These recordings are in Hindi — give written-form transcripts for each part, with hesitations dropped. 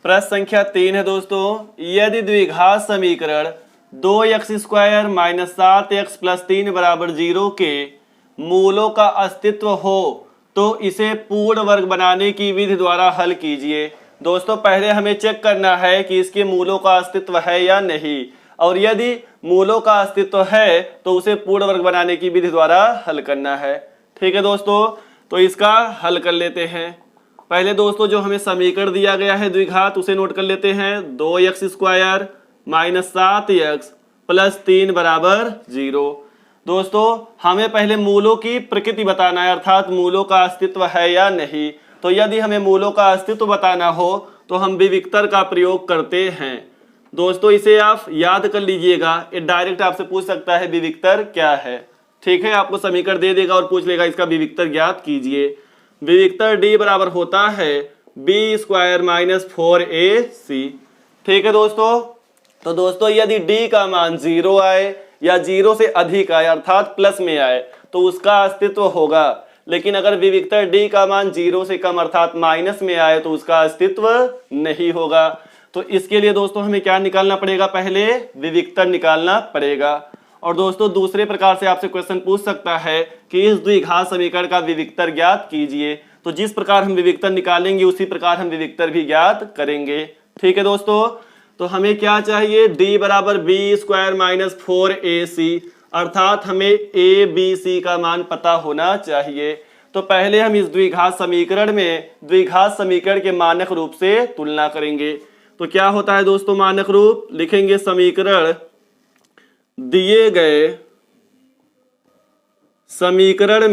प्रश्न संख्या 3 है दोस्तों। यदि द्विघात समीकरण 2x² - 7x + 3 = 0 के मूलों का अस्तित्व हो तो इसे पूर्ण वर्ग बनाने की विधि द्वारा हल कीजिए। दोस्तों पहले हमें चेक करना है कि इसके मूलों का अस्तित्व है या नहीं, और यदि मूलों का अस्तित्व है तो उसे पूर्ण वर्ग बनाने की विधि द्वारा हल करना है। ठीक है दोस्तों, तो इसका हल कर लेते हैं। पहले दोस्तों जो हमें समीकरण दिया गया है द्विघात उसे नोट कर लेते हैं। 2x² - 7x + 3 = 0। दोस्तों हमें पहले मूलों की प्रकृति बताना है, अर्थात मूलों का अस्तित्व है या नहीं। तो यदि हमें मूलों का अस्तित्व बताना हो तो हम विविक्तर का प्रयोग करते हैं। दोस्तों इसे आप याद कर लीजिएगा, ये डायरेक्ट आपसे पूछ सकता है विविक्तर क्या है। ठीक है, आपको समीकरण दे देगा और पूछ लेगा इसका विविक्तर ज्ञात कीजिए। विविक्तर D बराबर होता है b² - 4ac। ठीक है दोस्तों, तो दोस्तों यदि D का मान 0 आए या 0 से अधिक आए अर्थात प्लस में आए तो उसका अस्तित्व होगा, लेकिन अगर विविक्तर D का मान 0 से कम अर्थात माइनस में आए तो उसका अस्तित्व नहीं होगा। तो इसके लिए दोस्तों हमें क्या निकालना पड़ेगा, पहले विविक्तर निकालना पड़ेगा। और दोस्तों दूसरे प्रकार से आपसे क्वेश्चन पूछ सकता है कि इस द्विघात समीकरण का विविक्तर ज्ञात कीजिए। तो जिस प्रकार हम विविक्तर निकालेंगे उसी प्रकार हम विविक्तर भी ज्ञात करेंगे। ठीक है दोस्तों, तो हमें क्या चाहिए, D बराबर b² - 4ac, अर्थात हमें a b c का मान पता होना चाहिए। तो पहले हम इस द्विघात समीकरण में द्विघात समीकरण के मानक रूप से तुलना करेंगे। तो क्या होता है दोस्तों मानक रूप, लिखेंगे समीकरण दिए गए समीकरण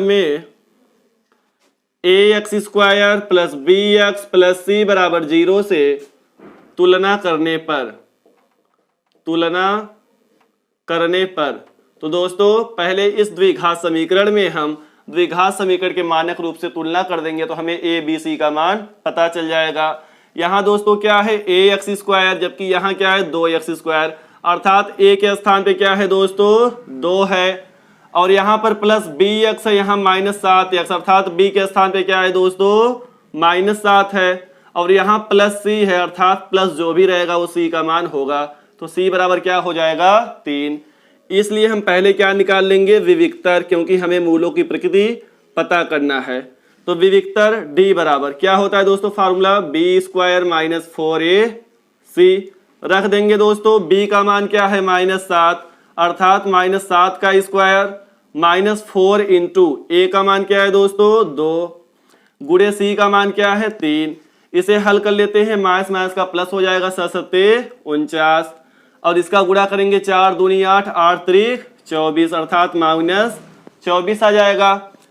में ax² + bx + c = 0 से तुलना करने पर तो दोस्तों पहले इस द्विघात समीकरण में हम द्विघात समीकरण के मानक रूप से तुलना कर देंगे तो हमें a b c का मान पता चल जाएगा। यहाँ दोस्तों क्या है ax², जबकि यहाँ क्या है 2x², अर्थात a के स्थान पे क्या है दोस्तों 2 है, और यहाँ पर प्लस bx है, यहाँ -7x, अर्थात b के स्थान पे क्या है दोस्तों -7 है, और यहाँ प्लस c है, अर्थात प्लस जो भी रहेगा वो c का मान होगा। तो c बराबर क्या हो जाएगा 3। इसलिए हम पहले क्या निकाल लेंगे, विविक्तर, क्योंकि हमें मूलों की प्रकृति पता करना है। तो विविक्तर D बराबर क्या होता है दोस्तों, फार्मूला b² - 4ac रख देंगे दोस्तों। b का मान क्या है -7, अर्थात -7 का स्क्वायर -4 इंटू a का मान क्या है दोस्तों 2 गुणे c का मान क्या है 3। इसे हल कर लेते हैं, माइनस माइनस का प्लस हो जाएगा, 7 × 49, और इसका गुणा करेंगे 4 दूनी 8, 8 त्रिक 24, अर्थात -24 आ जाएगा।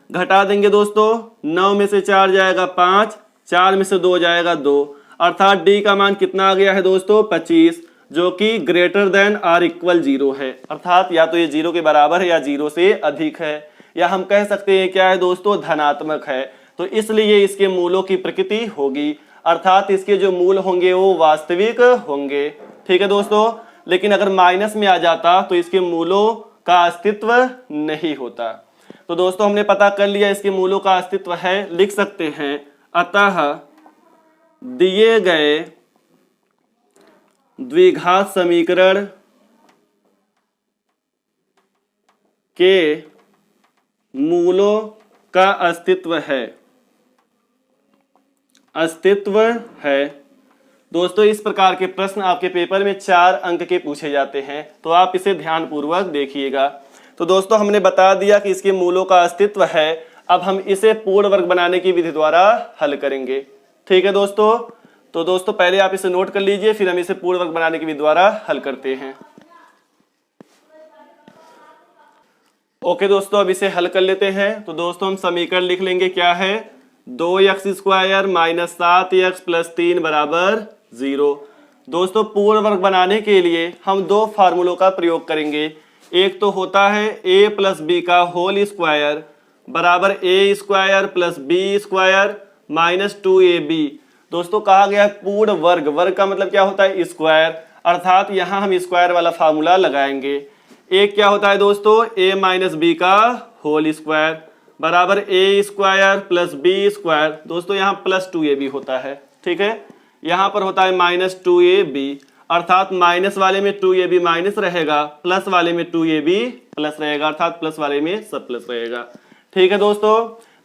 घटा देंगे दोस्तों, 9 में से 4 जाएगा 5, 4 में से 2 जाएगा 2, अर्थात D का मान कितना आ गया है दोस्तों 25, जो कि > 0 है, अर्थात या तो ये 0 के बराबर है या 0 से अधिक है, या हम कह सकते हैं क्या है दोस्तों धनात्मक है। तो इसलिए इसके मूलों की प्रकृति होगी, अर्थात इसके जो मूल होंगे वो वास्तविक होंगे। ठीक है दोस्तों, लेकिन अगर माइनस में आ जाता तो इसके मूलों का अस्तित्व नहीं होता। तो दोस्तों हमने पता कर लिया इसके मूलों का अस्तित्व है, लिख सकते हैं अतः दिए गए द्विघात समीकरण के मूलों का अस्तित्व है। दोस्तों इस प्रकार के प्रश्न आपके पेपर में 4 अंक के पूछे जाते हैं, तो आप इसे ध्यानपूर्वक देखिएगा। तो दोस्तों हमने बता दिया कि इसके मूलों का अस्तित्व है। अब हम इसे पूर्ण वर्ग बनाने की विधि द्वारा हल करेंगे। ठीक है दोस्तों, तो दोस्तों पहले आप इसे नोट कर लीजिए, फिर हम इसे पूर्ण वर्ग बनाने की विधि द्वारा हल करते हैं। ओके दोस्तों, अब इसे हल कर लेते हैं। तो दोस्तों हम समीकरण लिख लेंगे, क्या है 2x² - 7x + 3 = 0। दोस्तों पूर्ण वर्ग बनाने के लिए हम 2 फार्मूलों का प्रयोग करेंगे। एक तो होता है a + b का होल स्क्वायर बराबर a² + b² - 2ab। दोस्तों कहा गया है पूर्ण वर्ग, वर्ग का मतलब क्या होता है स्क्वायर, अर्थात यहाँ हम स्क्वायर वाला फार्मूला लगाएंगे। एक क्या होता है दोस्तों a - b का होल स्क्वायर बराबर ए स्क्वायर प्लस बी स्क्वायर। दोस्तों यहाँ प्लस 2ab होता है, ठीक है, यहाँ पर होता है माइनस 2ab, अर्थात माइनस वाले में 2ab माइनस रहेगा, प्लस वाले में 2ab प्लस रहेगा, अर्थात प्लस वाले में सब प्लस रहेगा। ठीक है दोस्तों,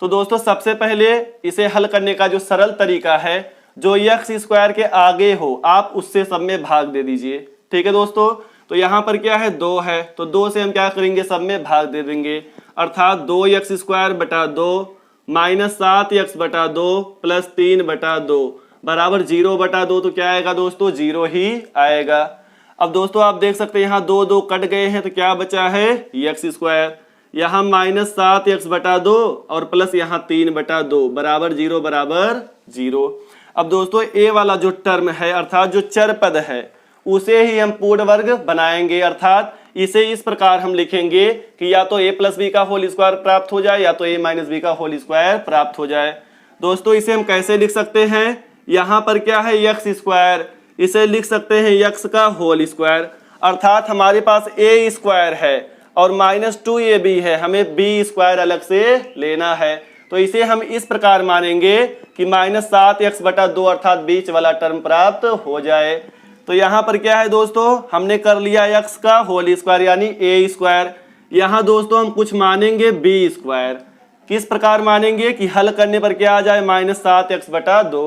तो दोस्तों सबसे पहले इसे हल करने का जो सरल तरीका है, जो एक्स स्क्वायर के आगे हो आप उससे सब में भाग दे दीजिए। ठीक है दोस्तों, तो यहाँ पर क्या है 2 है, तो 2 से हम क्या करेंगे सब में भाग दे देंगे, अर्थात 2x स्क्वायर बटा 2 माइनस 7x बटा 2 प्लस 3 बटा 2 बराबर 0 बटा 2। तो क्या आएगा दोस्तों 0 ही आएगा। अब दोस्तों आप देख सकते हैं यहाँ 2 2 कट गए हैं, तो क्या बचा है x स्क्वायर, यहाँ माइनस 7x बटा 2 और प्लस यहाँ 3 बटा 2 बराबर 0 बराबर 0। अब दोस्तों ए वाला जो टर्म है अर्थात जो चर पद है उसे ही हम पूर्ण वर्ग बनाएंगे, अर्थात इसे इस प्रकार हम लिखेंगे कि या तो a प्लस बी का होल स्क्वायर प्राप्त हो जाए या तो a माइनस बी का होल स्क्वायर प्राप्त हो जाए। दोस्तों इसे हम कैसे लिख सकते हैं, यहाँ पर क्या है x स्क्वायर, इसे लिख सकते हैं x का होल स्क्वायर, अर्थात हमारे पास a स्क्वायर है और माइनस 2ab है, हमें b स्क्वायर अलग से लेना है। तो इसे हम इस प्रकार मानेंगे कि माइनस 7x बटा 2 अर्थात बीच वाला टर्म प्राप्त हो जाए। तो यहाँ पर क्या है दोस्तों, हमने कर लिया x का होल स्क्वायर यानी a स्क्वायर। यहाँ दोस्तों हम कुछ मानेंगे b स्क्वायर, किस प्रकार मानेंगे कि हल करने पर क्या आ जाए माइनस 7x बटा 2।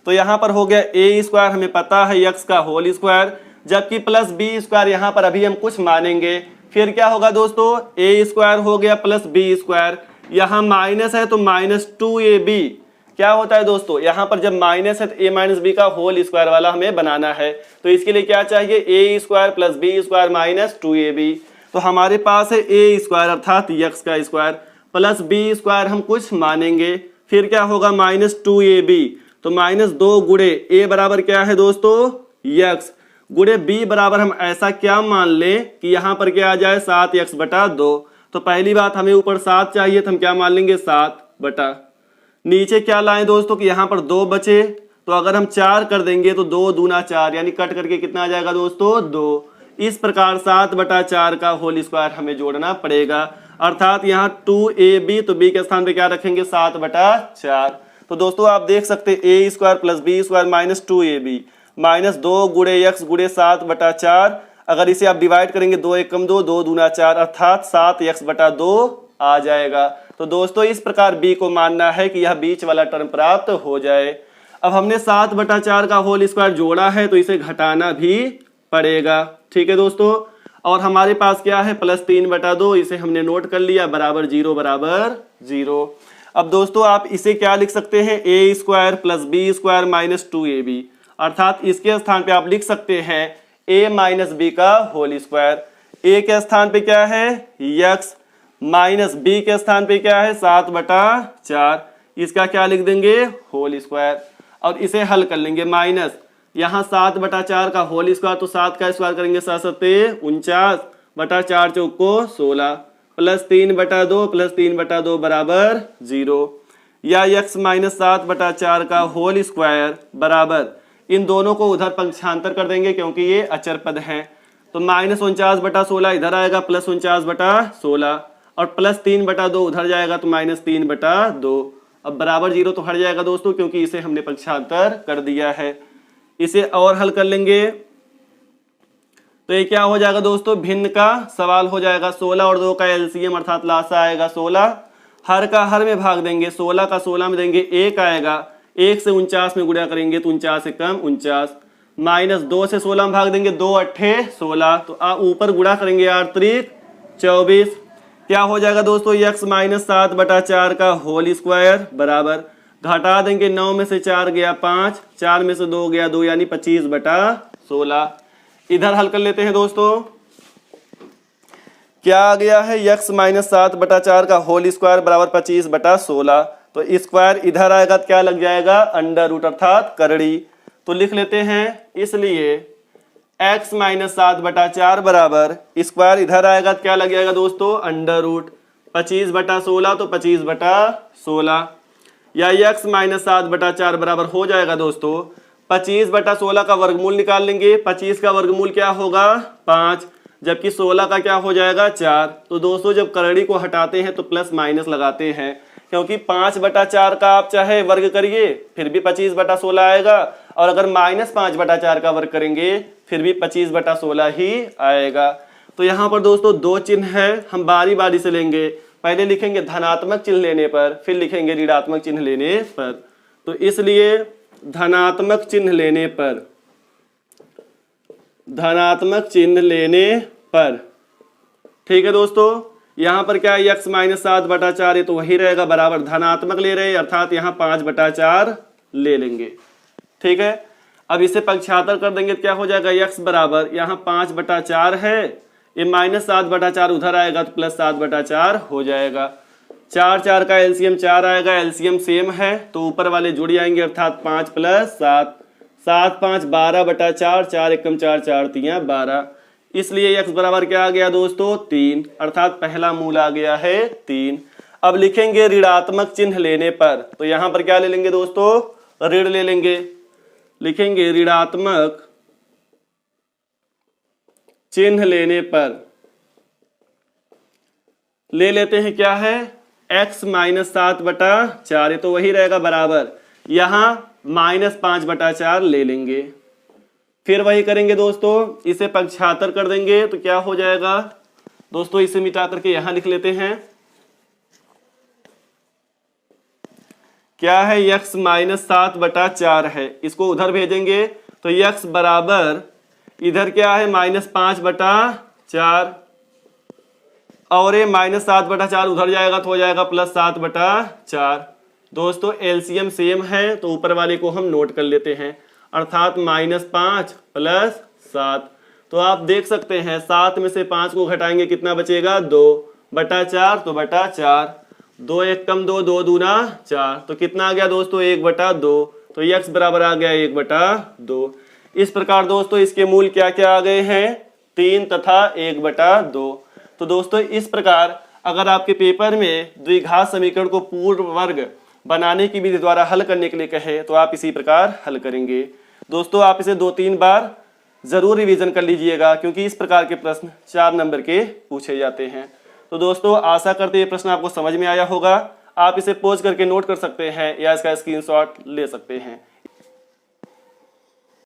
तो यहाँ पर हो गया a स्क्वायर, हमें पता है x का होल स्क्वायर, जबकि प्लस b स्क्वायर यहाँ पर अभी हम कुछ मानेंगे। फिर क्या होगा दोस्तों, a स्क्वायर हो गया प्लस b स्क्वायर, यहाँ माइनस है तो माइनस 2ab क्या होता है दोस्तों, यहाँ पर जब माइनस है तो a माइनस बी का होल स्क्वायर वाला हमें बनाना है। तो इसके लिए क्या चाहिए, a square plus b square minus 2ab। तो हमारे पास है a स्क्वायर अर्थात x का स्क्वायर प्लस b स्क्वायर हम कुछ मानेंगे, फिर क्या होगा माइनस 2ab, तो माइनस 2 गुणे a बराबर क्या है दोस्तों x गुणे b बराबर हम ऐसा क्या मान लें कि यहाँ पर क्या आ जाए 7x बटा 2। तो पहली बात हमें ऊपर 7 चाहिए तो हम क्या मान लेंगे 7 बटा, नीचे क्या लाएं दोस्तों कि यहाँ पर 2 बचे, तो अगर हम 4 कर देंगे तो 2 दूना 4 यानी कट करके कितना आ जाएगा दोस्तों 2। इस प्रकार 7 बटा 4 का होल स्क्वायर हमें जोड़ना पड़ेगा, अर्थात यहाँ 2ab, तो b के स्थान पे क्या रखेंगे 7 बटा 4। तो दोस्तों आप देख सकते a square plus b square minus 2ab minus 2 गुणे x गुणे 7 बटा 4, अगर इसे आप डिवाइड करेंगे 2 1 कम 2 2 दूना 4 अर्थात 7x बटा 2 आ जाएगा। तो दोस्तों इस प्रकार b को मानना है कि यह बीच वाला टर्म प्राप्त हो जाए। अब हमने 7 बटा 4 का होल स्क्वायर जोड़ा है तो इसे घटाना भी पड़ेगा। ठीक है दोस्तों, और हमारे पास क्या है प्लस 3 बटा 2, इसे हमने नोट कर लिया बराबर 0 बराबर 0। अब दोस्तों आप इसे क्या लिख सकते हैं a square plus b square minus 2ab, अर्थात इसके स्थान पे आप लिख सकते हैं a माइनस बी का होल स्क्वायर। a के स्थान पे क्या है x माइनस b के स्थान पे क्या है 7 बटा 4, इसका क्या लिख देंगे होल स्क्वायर और इसे हल कर लेंगे। माइनस यहाँ 7 बटा 4 का होल स्क्वायर, तो 7 का स्क्वायर करेंगे 7 सत्ते 49 बटा 4 चौको 16 प्लस 3 बटा 2 प्लस 3 बटा 2 बराबर 0, या x माइनस 7 बटा 4 का होल स्क्वायर बराबर, इन दोनों को उधर पक्षांतर कर देंगे क्योंकि ये अचर पद हैं। तो माइनस 49 बटा 16 इधर आएगा प्लस 49 बटा 16 और प्लस 3 बटा 2 उधर जाएगा तो माइनस 3 बटा 2। अब बराबर 0 तो हट जाएगा दोस्तों क्योंकि इसे हमने पक्षांतर कर दिया है। इसे और हल कर लेंगे तो ये क्या हो जाएगा दोस्तों, भिन्न का सवाल हो जाएगा। 16 और 2 का एलसीएम अर्थात लासा आएगा 16, हर का हर में भाग देंगे, 16 का 16 में देंगे 1 आएगा, 1 से 49 में गुणा करेंगे तो 49 से कम 49, माइनस 2 से 16 में भाग देंगे 2 अट्ठे 16, तो ऊपर गुणा करेंगे 8 त्रिक 24, क्या हो जाएगा दोस्तों x माइनस 7 बटा 4 का होल स्क्वायर बराबर, घटा देंगे 9 में से 4 गया 5, 4 में से 2 गया 2 यानी 25 बटा 16। इधर हल कर लेते हैं दोस्तों, क्या आ गया है x माइनस 7 बटा 4 का होल स्क्वायर बराबर 25 बटा 16, तो स्क्वायर इधर आएगा तो क्या लग जाएगा अंडर रूट अर्थात करड़ी। तो लिख लेते हैं, इसलिए x माइनस 7 बटा 4 बराबर स्क्वायर इधर आएगा तो क्या लग जाएगा दोस्तों अंडर रूट 25 बटा 16, तो 25 बटा 16, या x माइनस 7 बटा 4 बराबर हो जाएगा दोस्तों 25 बटा 16 का वर्गमूल निकाल लेंगे। 25 का वर्गमूल क्या होगा 5, जबकि 16 का क्या हो जाएगा 4। तो दोस्तों जब करड़ी को हटाते हैं तो प्लस माइनस लगाते हैं, क्योंकि 5/4 का आप चाहे वर्ग करिए फिर भी 25/16 आएगा, और अगर -5/4 का वर्ग करेंगे फिर भी 25/16 ही आएगा। तो यहाँ पर दोस्तों दो चिन्ह है, हम बारी बारी से लेंगे। पहले लिखेंगे धनात्मक चिन्ह लेने पर, फिर लिखेंगे ऋणात्मक चिन्ह लेने पर। तो इसलिए धनात्मक चिन्ह लेने पर, धनात्मक चिन्ह लेने पर, ठीक है दोस्तों, यहां पर क्या है x - 7/4 है तो वही रहेगा, बराबर धनात्मक ले रहे हैं अर्थात यहां 5/4 ले लेंगे। ठीक है, अब इसे पक्षांतर कर देंगे तो क्या हो जाएगा x बराबर यहां 5/4 है, ये -7/4 उधर आएगा तो +7/4 हो जाएगा। 4 का एलसीएम 4 आएगा, एलसीएम सेम है तो ऊपर वाले जुड़ जाएंगे अर्थात 5 + 7, 7 × 5 12/4, 4 एकम 4, 4 तियां 12। इसलिए x बराबर क्या आ गया दोस्तों 3, अर्थात पहला मूल आ गया है 3। अब लिखेंगे ऋणात्मक चिन्ह लेने पर, तो यहां पर क्या ले लेंगे दोस्तों ऋण ले लेंगे, लिखेंगे ऋणात्मक चिन्ह लेने पर ले लेते हैं क्या है x - 7/4 है तो वही रहेगा बराबर, यहां -5/4 ले लेंगे। फिर वही करेंगे दोस्तों, इसे पक्षांतर कर देंगे तो क्या हो जाएगा दोस्तों, इसे मिटा करके यहां लिख लेते हैं, क्या है x - 7/4 है, इसको उधर भेजेंगे तो x बराबर इधर क्या है -5/4, और ये -7/4 उधर जाएगा तो हो जाएगा +7/4। दोस्तों एलसीएम सेम है तो ऊपर वाले को हम नोट कर लेते हैं, अर्थात -5 + 7। तो आप देख सकते हैं 7 में से 5 को घटाएंगे कितना बचेगा 2/4, तो /4, 2 एकम 2, 2 दूना 4, तो कितना आ गया दोस्तों 1/2। तो x बराबर आ गया 1/2। इस प्रकार दोस्तों इसके मूल क्या क्या आ गए हैं 3 तथा 1/2। तो दोस्तों इस प्रकार अगर आपके पेपर में द्विघात समीकरण को पूर्ण वर्ग बनाने की विधि द्वारा हल करने के लिए कहे तो आप इसी प्रकार हल करेंगे। दोस्तों आप इसे 2-3 बार जरूर रिवीजन कर लीजिएगा, क्योंकि इस प्रकार के प्रश्न 4 नंबर के पूछे जाते हैं। तो दोस्तों आशा करते ये प्रश्न आपको समझ में आया होगा। आप इसे पॉज करके नोट कर सकते हैं या इसका स्क्रीनशॉट ले सकते हैं।